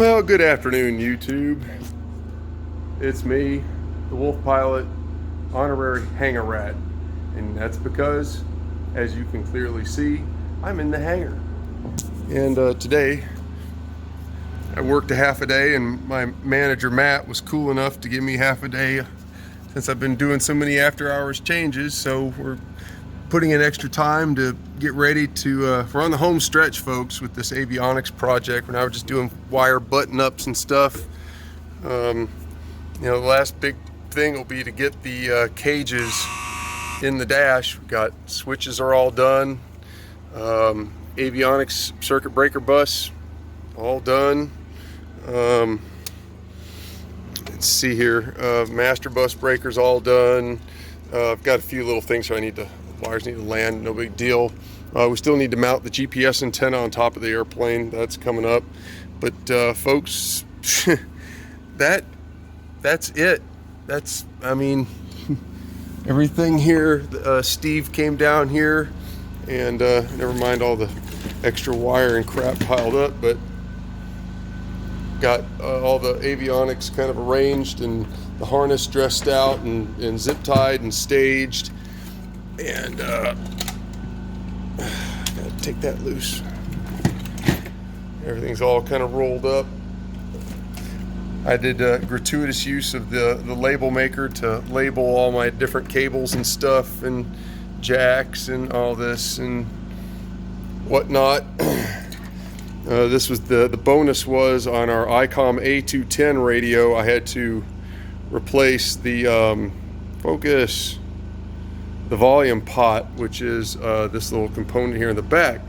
Well, good afternoon, YouTube. It's me, the Wolf Pilot, honorary hangar rat. And that's because, as you can clearly see, I'm in the hangar. And today, I worked a half a day, and my manager, Matt, was cool enough to give me half a day since I've been doing so many after-hours changes. So we're putting in extra time to get ready to, we're on the home stretch, folks, with this avionics project. We're now just doing wire button-ups and stuff. You know, the last big thing will be to get the cages in the dash. We've got switches are all done. Avionics circuit breaker bus, all done. Let's see here, master bus breakers all done. I've got a few little things so wires need to land, no big deal. We still need to mount the GPS antenna on top of the airplane. That's coming up. But folks, that's it. I mean, everything here. Steve came down here, and never mind all the extra wire and crap piled up, but got all the avionics kind of arranged and the harness dressed out and zip tied and staged. And gotta take that loose. Everything's all kind of rolled up. I did gratuitous use of the label maker to label all my different cables and stuff and jacks and all this and whatnot. This was the bonus was on our ICOM A210 radio. I had to replace the the volume pot, which is this little component here in the back.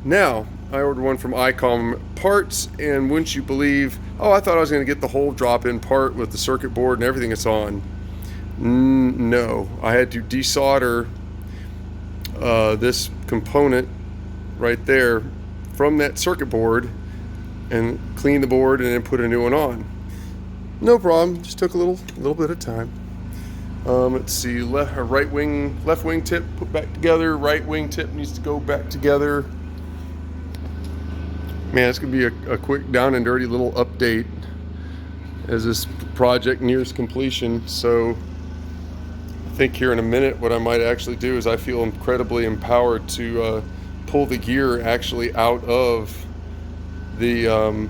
Now, I ordered one from ICOM Parts, and wouldn't you believe, I thought I was going to get the whole drop-in part with the circuit board and everything it's on. No, I had to desolder this component right there from that circuit board and clean the board and then put a new one on. No problem, just took a little bit of time. Let's see, left wing tip put back together, right wing tip needs to go back together. Man, it's gonna be a quick down and dirty little update as this project nears completion. So I think here in a minute what I might actually do is I feel incredibly empowered to pull the gear actually out of the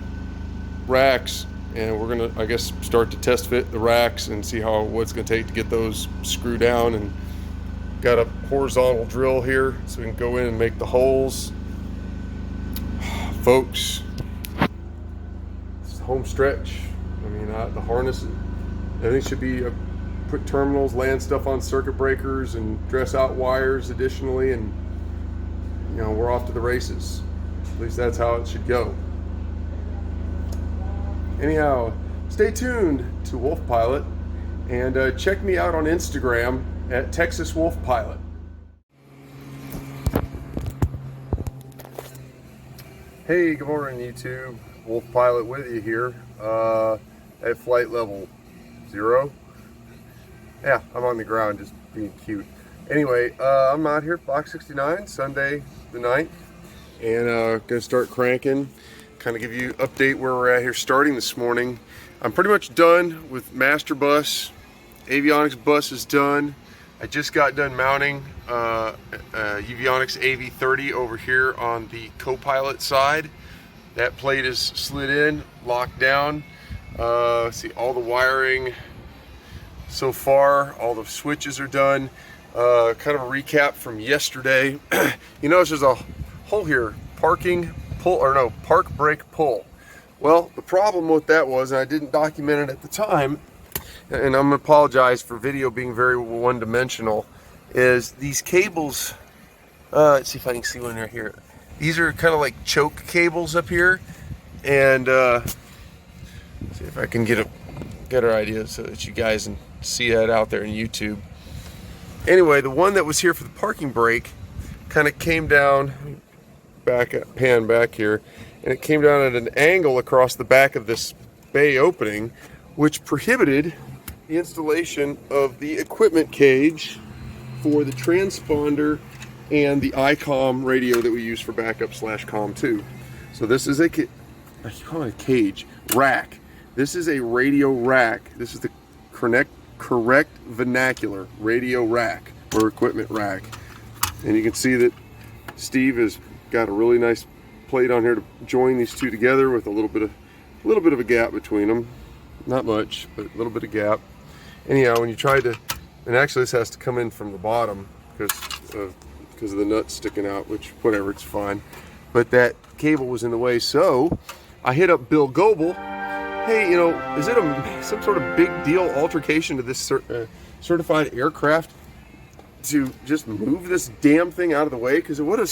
racks. And we're gonna, I guess, start to test fit the racks and see what it's gonna take to get those screwed down. And got a horizontal drill here so we can go in and make the holes. Folks, it's home stretch. I mean, the harness, everything should be put terminals, land stuff on circuit breakers, and dress out wires additionally, and you know, we're off to the races. At least that's how it should go. Anyhow, stay tuned to Wolf Pilot, and check me out on Instagram at Texas Wolf Pilot. Hey, good morning, YouTube. Wolf Pilot with you here at flight level 0. Yeah, I'm on the ground just being cute. Anyway, I'm out here, Box 69, Sunday the 9th, and gonna start cranking. Kind of give you an update where we're at here starting this morning. I'm pretty much done with master bus. Avionics bus is done. I just got done mounting Avionics AV30 over here on the co-pilot side. That plate is slid in, locked down. See, all the wiring so far, all the switches are done. Kind of a recap from yesterday. You notice there's a hole here, park brake pull. Well, the problem with that was, and I didn't document it at the time, and I'm gonna apologize for video being very one-dimensional, is these cables, let's see if I can see one right here. These are kind of like choke cables up here, and see if I can get a better idea so that you guys can see that out there in YouTube. Anyway, the one that was here for the parking brake kind of came down, pan back here, and it came down at an angle across the back of this bay opening, which prohibited the installation of the equipment cage for the transponder and the ICOM radio that we use for backup /COM2. So this is I call it a cage. rack. This is a radio rack. This is the correct vernacular, radio rack or equipment rack. And you can see that Steve has got a really nice plate on here to join these two together with a little bit of a gap between them. Not much, but a little bit of gap. Anyhow, when you try to, and actually this has to come in from the bottom because of the nuts sticking out, which whatever, it's fine. But that cable was in the way, so I hit up Bill Goebel. Hey, you know, is it some sort of big deal altercation to this certified aircraft to just move this damn thing out of the way? Because it would have,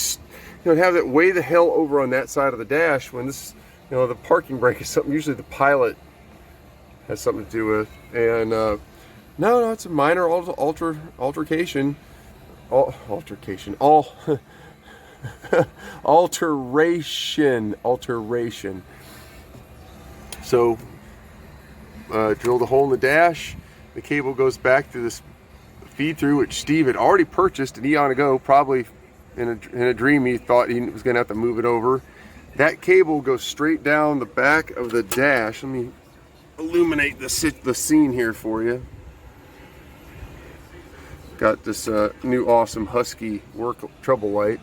you know, have that way the hell over on that side of the dash when this, you know, the parking brake is something usually the pilot has something to do with. And no, it's a minor altercation. Alteration. So drilled a hole in the dash. The cable goes back to this feed through, which Steve had already purchased an eon ago. Probably in a dream he thought he was going to have to move it over. That cable goes straight down the back of the dash. Let me illuminate the scene here for you. Got this new awesome Husky work trouble light.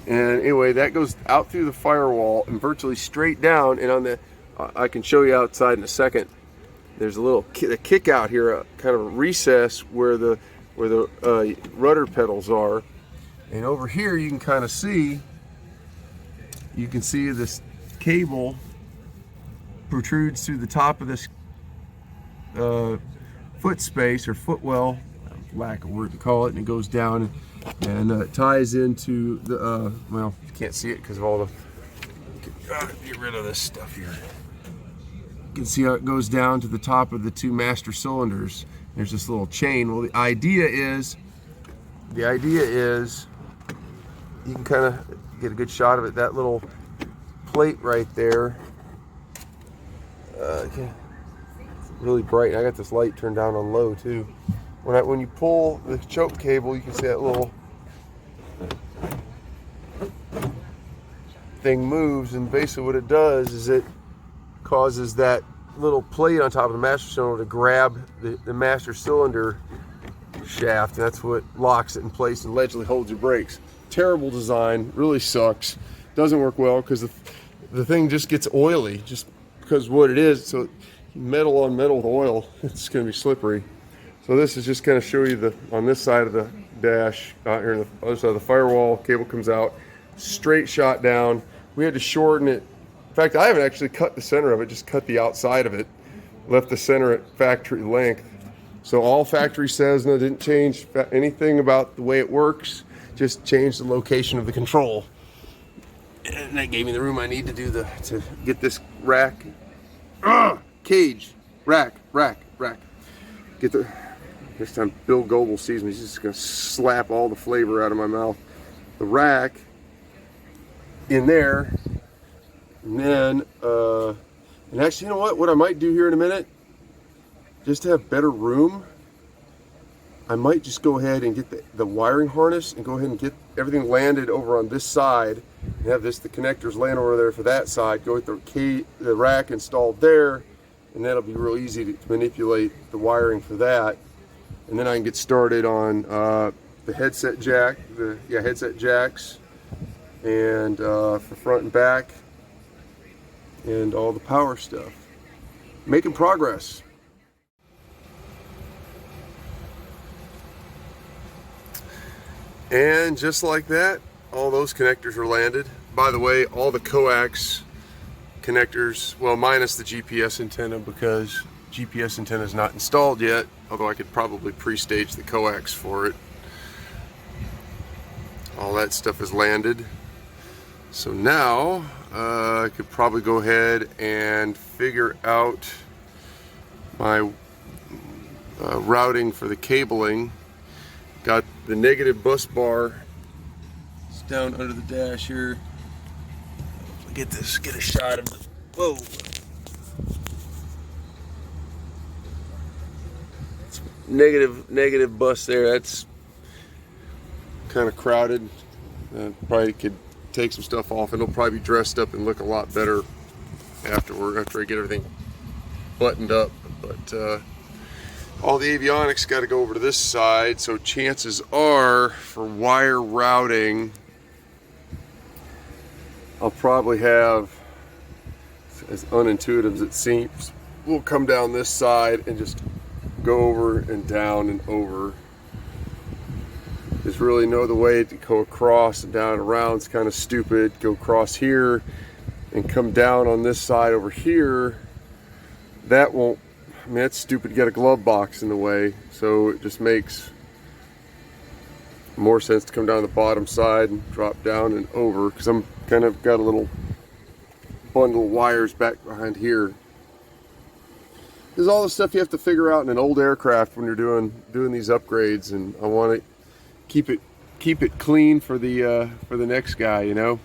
And anyway, that goes out through the firewall and virtually straight down. And on the, I can show you outside in a second. There's a little kick out here, kind of a recess where the rudder pedals are. And over here, you can kind of see. You can see this cable protrudes through the top of this foot space or footwell, lack of word to call it, and it goes down and ties into the well, you can't see it because of all the get rid of this stuff here. You can see how it goes down to the top of the two master cylinders. There's this little chain. Well, the idea is you can kind of get a good shot of it. That little plate right there, really bright. I got this light turned down on low too. When you pull the choke cable, you can see that little thing moves, and basically what it does is it causes that little plate on top of the master cylinder to grab the master cylinder shaft. That's what locks it in place and allegedly holds your brakes. Terrible design, really sucks. Doesn't work well because the thing just gets oily just because of what it is. So metal on metal with oil, it's going to be slippery. So this is just kind of show you on this side of the dash, out here on the other side of the firewall, cable comes out, straight shot down. We had to shorten it. In fact, I haven't actually cut the center of it, just cut the outside of it. Left the center at factory length. So all factory Cessna, didn't change anything about the way it works, just changed the location of the control. And that gave me the room I need to get this rack, cage, rack. This time Bill Goebel sees me, he's just gonna slap all the flavor out of my mouth. The rack in there, and then, and actually, you know what I might do here in a minute, just to have better room, I might just go ahead and get the wiring harness and go ahead and get everything landed over on this side, and have the connectors laying over there for that side, go with the rack installed there, and that'll be real easy to manipulate the wiring for that. And then I can get started on the headset jack, headset jacks, and for front and back, and all the power stuff. Making progress. And just like that, all those connectors are landed. By the way, all the coax connectors, well, minus the GPS antenna, because GPS antenna is not installed yet, although I could probably pre-stage the coax for it. All that stuff is landed. So now I could probably go ahead and figure out my routing for the cabling. Got the negative bus bar. It's down under the dash here. Get a shot of the, whoa. It's negative bus there. That's kind of crowded. Probably could take some stuff off and it'll probably be dressed up and look a lot better after I get everything buttoned up. But all the avionics got to go over to this side, so chances are for wire routing I'll probably have, as unintuitive as it seems, we'll come down this side and just go over and down and over. There's really no other way to go across and down and around. It's kind of stupid. Go across here and come down on this side over here. That won't, I mean, that's stupid to get a glove box in the way. So it just makes more sense to come down the bottom side and drop down and over, because I'm kind of got a little bundle of wires back behind here. There's all the stuff you have to figure out in an old aircraft when you're doing these upgrades, and I want to keep it clean for the next guy, you know.